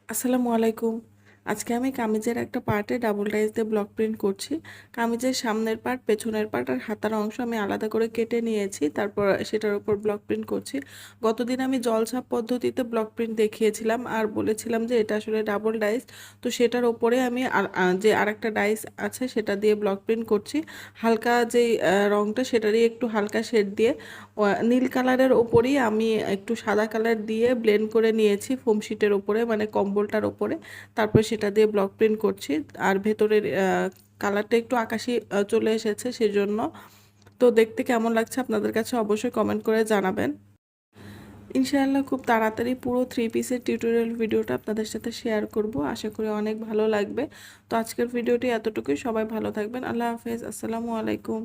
আসসালামু আলাইকুম। আজকে আমি কামিজের একটা পার্টে ডাবল ডাইস দিয়ে ব্লক প্রিন্ট করছি। কামিজের সামনের পার্ট, পেছনের পার্ট আর হাতার অংশ আমি আলাদা করে কেটে নিয়েছি। তারপর সেটার উপর ব্লক প্রিন্ট করছি। গতদিন আমি জলছাপ পদ্ধতিতে ব্লক প্রিন্ট দেখিয়েছিলাম আর বলেছিলাম যে এটা আসলে ডাবল ডাইস। তো সেটার উপরে আমি যে আরেকটা ডাইস আছে সেটা দিয়ে ব্লক প্রিন্ট করছি। হালকা যেই রংটা সেটারই একটু হালকা শেড দিয়ে নীল কালারের ওপরই আমি একটু সাদা কালার দিয়ে ব্লেন্ড করে নিয়েছি ফোম শিটের ওপরে, মানে কম্বলটার ওপরে। তারপর সেটা দিয়ে ব্লক প্রিন্ট করছি। আর ভেতরের কালারটা একটু আকাশি চলে এসেছে সেজন্য। তো দেখতে কেমন লাগছে আপনাদের কাছে অবশ্যই কমেন্ট করে জানাবেন। ইনশাআল্লাহ খুব তাড়াতাড়ি পুরো 3 পিসের টিউটোরিয়াল ভিডিওটা আপনাদের সাথে শেয়ার করব, আশা করি অনেক ভালো লাগবে। তো আজকের ভিডিওটি এতটুকুই, সবাই ভালো থাকবেন। আল্লাহ হাফেজ, আসসালামু আলাইকুম।